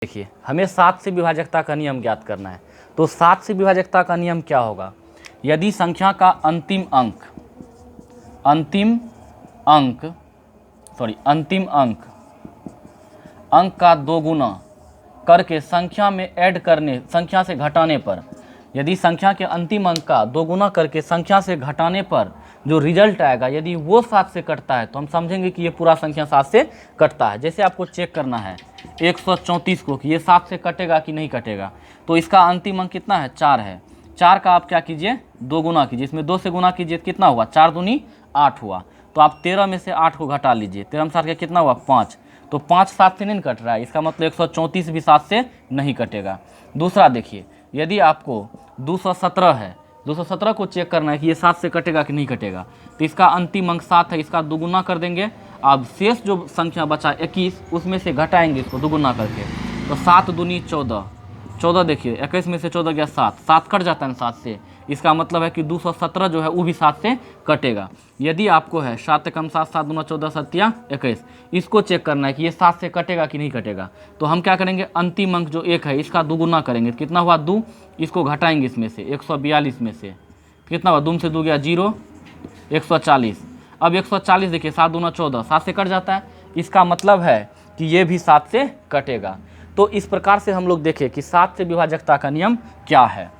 देखिए हमें 7 से विभाजकता का नियम ज्ञात करना है। तो 7 से विभाजकता का नियम क्या होगा? यदि संख्या का अंतिम अंक का 2 गुना करके संख्या में ऐड करने, संख्या से घटाने पर, यदि संख्या के अंतिम अंक का 2 गुना करके संख्या से घटाने पर जो रिजल्ट आएगा यदि वो 7 से कटता है तो हम समझेंगे कि ये पूरा संख्या 7 से कटता है। जैसे आपको चेक करना है 134 को कि ये 7 से कटेगा कि नहीं कटेगा। तो इसका अंतिम अंक कितना है? 4 है। 4 का आप क्या कीजिए? 2 गुना कीजिए। इसमें 2 से गुना कीजिए, कितना हुआ? 4 दूनी 8 हुआ। तो आप 13 में से 8 को घटा लीजिए। 13 में 7 का कितना हुआ? 5। तो 5 7 से नहीं कट रहा है, इसका मतलब 134 भी 7 से नहीं कटेगा। दूसरा देखिए, यदि आपको 217 है, 217 को चेक करना है कि ये 7 से कटेगा कि नहीं कटेगा। तो इसका अंतिम अंक 7 है, इसका दुगुना कर देंगे। अब शेष जो संख्या बचा 21, उसमें से घटाएंगे इसको दुगुना करके। तो 7 दूनी 14, 14 देखिए 21 में से 14 गया 7, 7 कट जाता है 7 से। इसका मतलब है कि 217 जो है वो भी 7 से कटेगा। यदि आपको है 7 कम 7, 7 दूना 14, 7 21, इसको चेक करना है कि ये 7 से कटेगा कि नहीं कटेगा। तो हम क्या करेंगे? अंतिम अंक जो 1 है इसका दुगुना करेंगे। कितना हुआ? 2। इसको घटाएंगे इसमें से 142 में से, कितना हुआ? 2 से 2 गया 0, 140। अब 140 देखिए 7 दूना 14, 7 से कट जाता है। इसका मतलब है कि ये भी 7 से कटेगा। तो इस प्रकार से हम लोग देखें कि 7 से विभाजकता का नियम क्या है।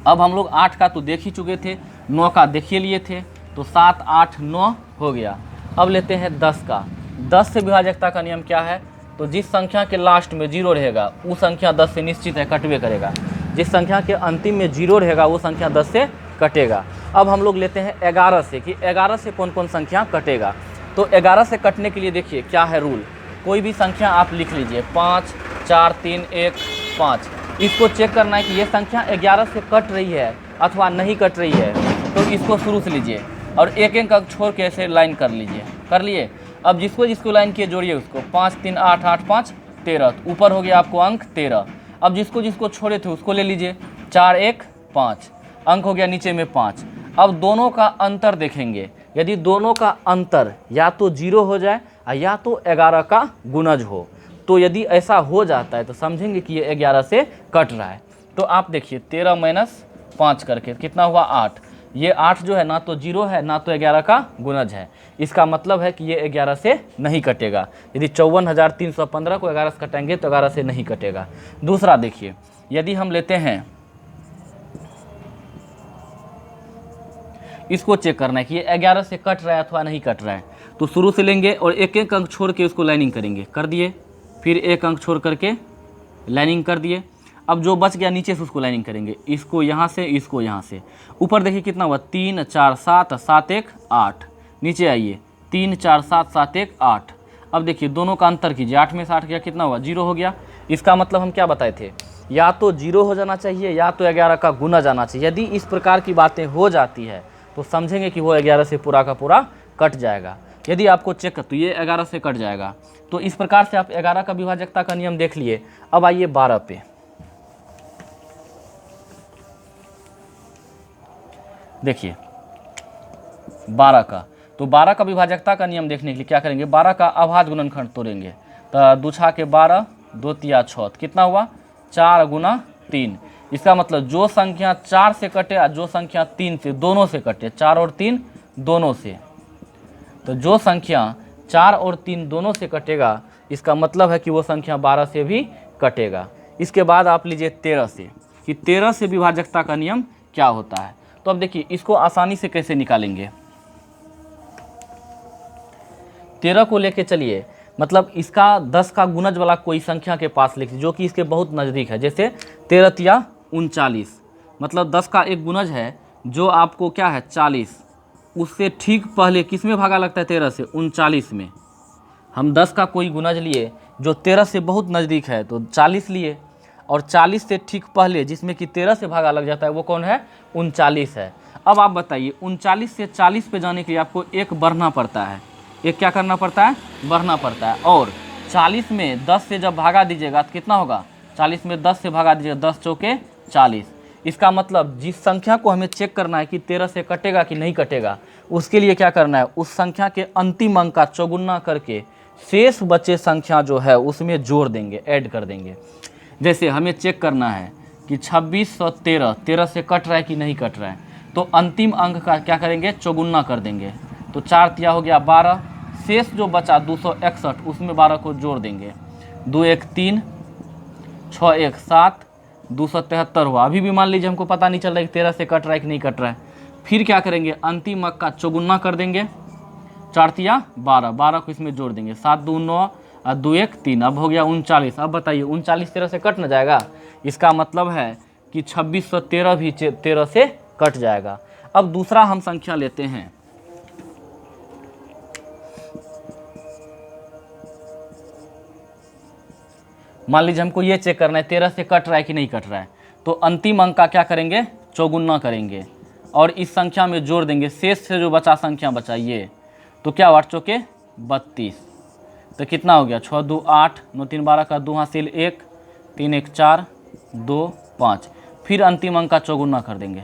अब हम लोग 8 का तो देख ही चुके थे, 9 का देखिए लिए थे, तो 7 8 9 हो गया। अब लेते हैं 10 का। 10 से विभाजकता का नियम क्या है? तो जिस संख्या के लास्ट में 0 रहेगा वो संख्या 10 से निश्चित है कटवे करेगा। जिस संख्या के अंतिम में 0 रहेगा वो संख्या 10 से कटेगा। अब हम लोग लेते हैं 11 से कि 11 से कौन कौन संख्या कटेगा। तो 11 से कटने के लिए देखिए क्या है रूल। कोई भी संख्या आप लिख लीजिए, 5 4 3 1 5। इसको चेक करना है कि ये संख्या 11 से कट रही है अथवा नहीं कट रही है। तो इसको शुरू से लीजिए और एक एक अंक छोड़ के ऐसे लाइन कर लीजिए। कर लिए? अब जिसको जिसको लाइन किए जोड़िए उसको। 5 3 8 8 5 13, ऊपर हो गया आपको अंक 13। अब जिसको जिसको छोड़े थे उसको ले लीजिए। 4 1 5, अंक हो गया नीचे में 5। अब दोनों का अंतर देखेंगे। यदि दोनों का अंतर या तो 0 हो जाए या तो 11 का गुणज हो, तो यदि ऐसा हो जाता है तो समझेंगे कि ये 11 से कट रहा है। तो आप देखिए 13 माइनस 5 करके कितना हुआ? 8। ये 8 जो है ना तो 0 है ना तो 11 का गुणज है। इसका मतलब है कि ये 11 से नहीं कटेगा। यदि 54,315 को 11 से कटेंगे तो 11 से नहीं कटेगा। दूसरा देखिए, यदि हम लेते हैं, इसको चेक करना है कि ये 11 से कट रहा है अथवा नहीं कट रहा है। तो शुरू से लेंगे और एक एक अंक छोड़ के उसको लाइनिंग करेंगे। कर दिए? फिर एक अंक छोड़ करके लाइनिंग कर दिए। अब जो बच गया नीचे से उसको लाइनिंग करेंगे। इसको यहाँ से, इसको यहाँ से। ऊपर देखिए कितना हुआ? 3 4 7 7 1 8। नीचे आइए 3 4 7 7 1 8। अब देखिए दोनों का अंतर कीजिए। 8 में से 8 गया कितना हुआ? 0 हो गया। इसका मतलब हम क्या बताए थे? या तो 0 हो जाना चाहिए या तो 11 का गुना जाना चाहिए। यदि इस प्रकार की बातें हो जाती है तो समझेंगे कि वो 11 से पूरा का पूरा कट जाएगा। यदि आपको चेक कर तो ये 11 से कट जाएगा। तो इस प्रकार से आप 11 का विभाजकता का नियम देख लिए। अब आइए 12 पे। देखिए 12 का, तो 12 का विभाजकता का नियम देखने के लिए क्या करेंगे? 12 का अभाज्य गुणनखंड तोड़ेंगे। तो 2 छा के 12, 2 तिया 6, कितना हुआ? 4 गुना 3। इसका मतलब जो संख्या 4 से कटे और जो संख्या 3 से, दोनों से कटे, 4 और 3 दोनों से, तो जो संख्या 4 और 3 दोनों से कटेगा इसका मतलब है कि वो संख्या 12 से भी कटेगा। इसके बाद आप लीजिए 13 से कि 13 से विभाजकता का नियम क्या होता है। तो अब देखिए इसको आसानी से कैसे निकालेंगे। 13 को लेके चलिए, मतलब इसका 10 का गुणज वाला कोई संख्या के पास लिखिए जो कि इसके बहुत नज़दीक है। जैसे 13 तिया 39, मतलब 10 का एक गुणज है जो आपको क्या है? 40। उससे ठीक पहले किस में भागा लगता है? 13 से 39 में। हम 10 का कोई गुणज लिए जो 13 से बहुत नज़दीक है तो 40 लिए, और 40 से ठीक पहले जिसमें कि 13 से भागा लग जाता है वो कौन है? 39 है। अब आप बताइए 39 से 40 पे जाने के लिए आपको एक बढ़ना पड़ता है। एक क्या करना पड़ता है? बढ़ना पड़ता है। और 40 में 10 से जब भागा दीजिएगा तो कितना होगा? 40 में 10 से भागा दीजिएगा, 10 चौके 40। इसका मतलब जिस संख्या को हमें चेक करना है कि 13 से कटेगा कि नहीं कटेगा, उसके लिए क्या करना है? उस संख्या के अंतिम अंक का चौगुना करके शेष बचे संख्या जो है उसमें जोड़ देंगे, ऐड कर देंगे। जैसे हमें चेक करना है कि 26 और 13, 13 से कट रहा है कि नहीं कट रहा है, तो अंतिम अंक का क्या करेंगे, चौगुना कर देंगे। तो 4 तिया हो गया 12, शेष जो बचा 261 उसमें 12 को जोड़ देंगे। 2 1 3, 6 1 7, 273 हुआ। अभी भी मान लीजिए हमको पता नहीं चल रहा है कि 13 से कट रहा है कि नहीं कट रहा है। फिर क्या करेंगे, अंतिम अंक का चौगुना कर देंगे। 4 तिया 12, 12 को इसमें जोड़ देंगे। 7 2 9 और 2 1 3, अब हो गया 39। अब बताइए 39 13 से कट न जाएगा? इसका मतलब है कि 2613 भी 13 से कट जाएगा। अब दूसरा हम संख्या लेते हैं। मान लीजिए हमको ये चेक करना है 13 से कट रहा है कि नहीं कट रहा है, तो अंतिम अंक का क्या करेंगे, चौगुना करेंगे और इस संख्या में जोड़ देंगे। शेष से जो बचा संख्या बचा ये, तो क्या 8 चौके 32, तो कितना हो गया, 6 2 8, 9 3 12 का 2 हासिल 1, 3 1 4, 2 5। फिर अंतिम अंक का चौगुना कर देंगे।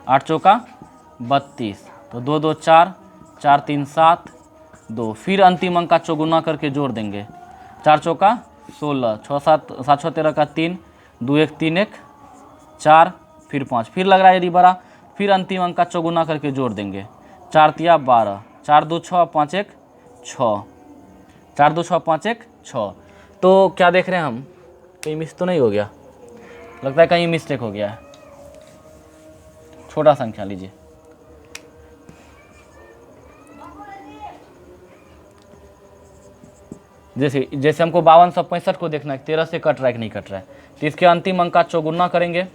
8 चौका 32, तो 2 2 4, 4 3 7 2। फिर अंतिम अंक का चौगुना करके जोड़ देंगे। 4 चौका 16, 6 7 7 6 13 का 3, 2 1 3 1 4, फिर 5। फिर लग रहा है यदि बड़ा, फिर अंतिम अंक का चौगुना करके जोड़ देंगे। 4 तिया 12, 4 2 6, 5 1 6, 4 2 6 5 1 6। तो क्या देख रहे हैं हम, कहीं मिस तो नहीं हो गया? लगता है कहीं मिस्टेक हो गया है। छोटा संख्या लीजिए, जैसे हमको 5265 को देखना है 13 से कट रहा है कि नहीं कट रहा है, तो इसके अंतिम अंक का चौगुना करेंगे।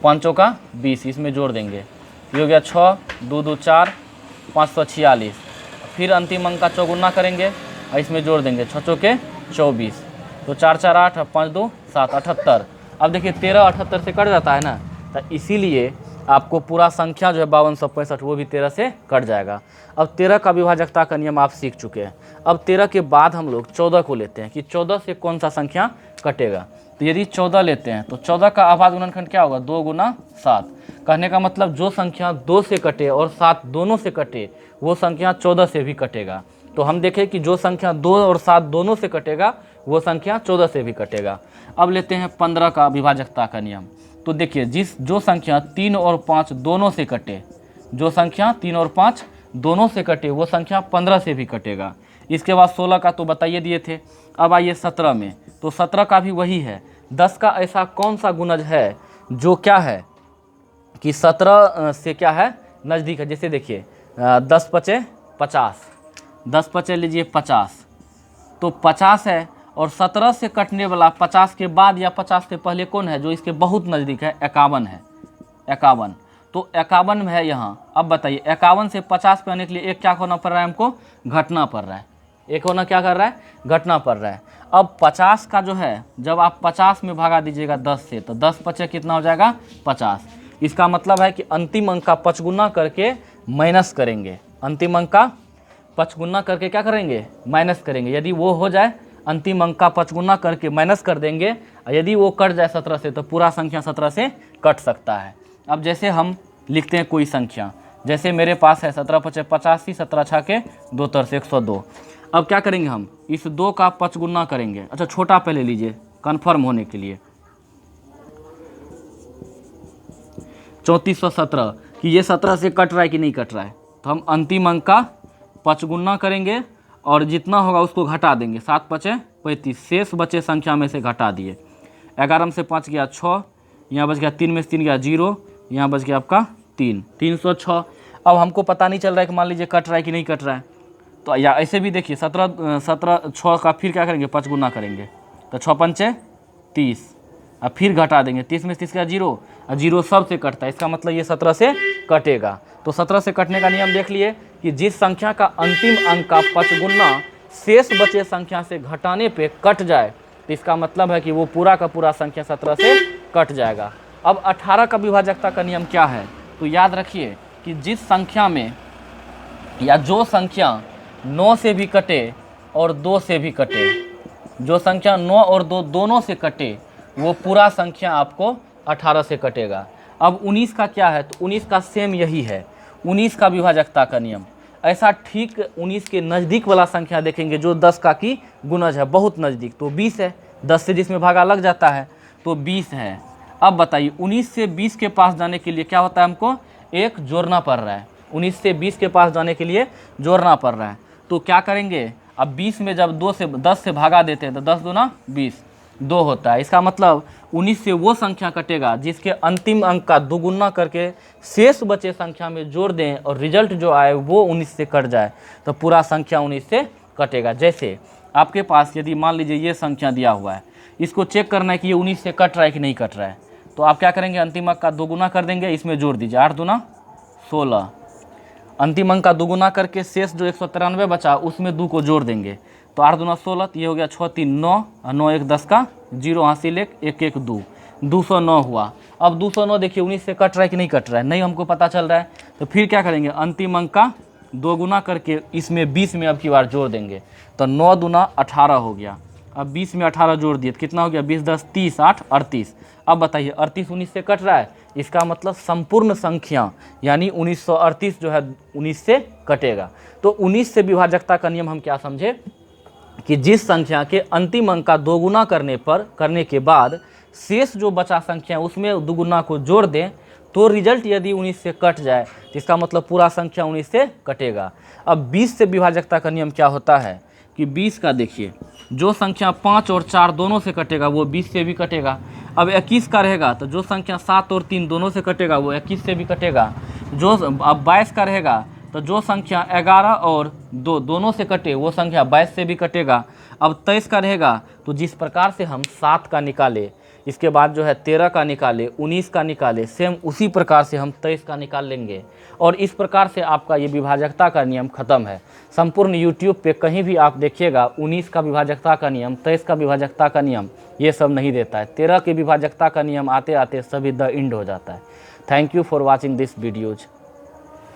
5 चौका 20, इसमें जोड़ देंगे। ये हो गया 6 2 2 4, 546। फिर अंतिम अंक का चौगुना करेंगे और इसमें जोड़ देंगे। 6 चौके 24, तो 4 4 8, 5 2 7, 78। अब देखिए 13 78 से कट जाता है ना, तो इसीलिए आपको पूरा संख्या जो है 5265 वो भी 13 से कट जाएगा। अब 13 का विभाजकता का नियम आप सीख चुके हैं। अब 13 के बाद हम लोग 14 को लेते हैं कि 14 से कौन सा संख्या कटेगा। तो यदि 14 लेते हैं तो 14 का आभाज्य गुणनखंड क्या होगा, 2 गुना 7। कहने का मतलब जो संख्या 2 से कटे और 7 दोनों से कटे वो संख्या 14 से भी कटेगा। तो हम देखें कि जो संख्या 2 और 7 दोनों से कटेगा वो संख्या 14 से भी कटेगा। अब लेते हैं 15 का विभाजकता का नियम। तो देखिए जो संख्या 3 और 5 दोनों से कटे, जो संख्या 3 और 5 दोनों से कटे वो संख्या 15 से भी कटेगा। इसके बाद 16 का तो बताइए दिए थे। अब आइए 17 में, तो 17 का भी वही है। 10 का ऐसा कौन सा गुणज है जो क्या है कि 17 से क्या है, नज़दीक है। जैसे देखिए 10 पचे 50, 10 पचे लीजिए 50, तो 50 है और 17 से कटने वाला 50 के बाद या 50 से पहले कौन है जो इसके बहुत नज़दीक है, 51 है। 51, तो 51 में है यहाँ। अब बताइए 51 से 50 पे आने के लिए एक क्या होना पड़ रहा है, हमको घटना पड़ रहा है। एक होना क्या कर रहा है, घटना पड़ रहा है। अब 50 का जो है जब आप 50 में भागा दीजिएगा 10 से, तो 10 पचे कितना हो जाएगा, 50। इसका मतलब है कि अंतिम अंक का 5 गुना करके माइनस करेंगे। अंतिम अंक का 5 गुना करके क्या करेंगे, माइनस करेंगे। यदि वो हो जाए, अंतिम अंक का 5 गुना करके माइनस कर देंगे। यदि वो कट जाए 17 से, तो पूरा संख्या 17 से कट सकता है। अब जैसे हम लिखते हैं कोई संख्या, जैसे मेरे पास है 17 पचे 85, 17 छः के 2 तर से 102। अब क्या करेंगे, हम इस 2 का 5 गुना करेंगे। अच्छा छोटा पहले लीजिए कन्फर्म होने के लिए। 3417 कि ये 17 से कट रहा है कि नहीं कट रहा है, तो हम अंतिम अंक का 5 गुना करेंगे और जितना होगा उसको घटा देंगे। 7 पचे 35, शेष बचे संख्या में से घटा दिए। 11 में से 5 गया 6, यहाँ बच गया 3 में से 3 गया 0, यहाँ बच गया आपका 3, 306। अब हमको पता नहीं चल रहा है कि मान लीजिए कट रहा है कि नहीं कट रहा है, तो या ऐसे भी देखिए 17 6 का फिर क्या करेंगे, 5 गुना करेंगे, तो 6 पंचे 30, अब फिर घटा देंगे। 30 में से 30 का 0 और 0 सब से कटता है, इसका मतलब ये 17 से कटेगा। तो 17 से कटने का नियम देख लिए कि जिस संख्या का अंतिम अंक का 5 गुना शेष बचे संख्या से घटाने पे कट जाए, तो इसका मतलब है कि वो पूरा का पूरा संख्या 17 से कट जाएगा। अब 18 का विभाजकता का नियम क्या है, तो याद रखिए कि जिस संख्या में या जो संख्या 9 से भी कटे और 2 से भी कटे, जो संख्या 9 और 2 दोनों से कटे वो पूरा संख्या आपको 18 से कटेगा। अब 19 का क्या है, तो 19 का सेम यही है, 19 का विभाजकता का नियम। ऐसा ठीक 19 के नज़दीक वाला संख्या देखेंगे जो 10 का की गुणज है, बहुत नज़दीक, तो 20 है। 10 से जिसमें भागा लग जाता है तो 20 है। अब बताइए 19 से 20 के पास जाने के लिए क्या होता है, हमको एक जोड़ना पड़ रहा है। 19 से 20 के पास जाने के लिए जोड़ना पड़ रहा है, तो क्या करेंगे, अब 20 में जब 10 से भागा देते हैं तो 10 दूना 20, 2 होता है। इसका मतलब 19 से वो संख्या कटेगा जिसके अंतिम अंक का दोगुना करके शेष बचे संख्या में जोड़ दें और रिजल्ट जो आए वो 19 से कट जाए, तो पूरा संख्या 19 से कटेगा। जैसे आपके पास यदि मान लीजिए ये संख्या दिया हुआ है, इसको चेक करना है कि ये 19 से कट रहा है कि नहीं कट रहा है, तो आप क्या करेंगे, अंतिम अंक का दोगुना कर देंगे, इसमें जोड़ दीजिए, 8 दूना 16, अंतिम अंक का दोगुना करके शेष जो 193 बचा उसमें 2 को जोड़ देंगे, तो 8 दूना 16, तो ये हो गया 6 3 9, 9 1 10 का 0 हासिल 1 1 1 2, 209 हुआ। अब 209 देखिए 19 से कट रहा है कि नहीं कट रहा है, नहीं हमको पता चल रहा है, तो फिर क्या करेंगे, अंतिम अंक का दोगुना करके इसमें 20 में अब की बार जोड़ देंगे, तो 9 दूना 18 हो गया। अब 20 में 18 जोड़ दिए तो कितना हो गया, 20 10 30 8 38। अब बताइए 38 19 से कट रहा है, इसका मतलब संपूर्ण संख्या यानी 1938 जो है 19 से कटेगा। तो 19 से विभाजकता का नियम हम क्या समझे कि जिस संख्या के अंतिम अंक का दोगुना करने के बाद शेष जो बचा संख्या उसमें दोगुना को जोड़ दें तो रिजल्ट यदि 19 से कट जाए तो इसका मतलब पूरा संख्या 19 से कटेगा। अब 20 से विभाजकता का नियम क्या होता है कि 20 का देखिए जो संख्या 5 और 4 दोनों से कटेगा वो 20 से भी कटेगा। अब 21 का रहेगा तो जो संख्या 7 और 3 दोनों से कटेगा वो 21 से भी कटेगा। जो अब 22 का रहेगा तो जो संख्या 11 और 2 दोनों से कटे वो संख्या 22 से भी कटेगा। अब 23 का रहेगा तो जिस प्रकार से हम 7 का निकाले, इसके बाद जो है 13 का निकाले, 19 का निकाले, सेम उसी प्रकार से हम 23 का निकाल लेंगे। और इस प्रकार से आपका ये विभाजकता का नियम खत्म है। संपूर्ण यूट्यूब पे कहीं भी आप देखिएगा 19 का विभाजकता का नियम, 23 का विभाजकता का नियम ये सब नहीं देता है। 13 के विभाजकता का नियम आते आते सभी द एंड हो जाता है। Thank you for watching this videos.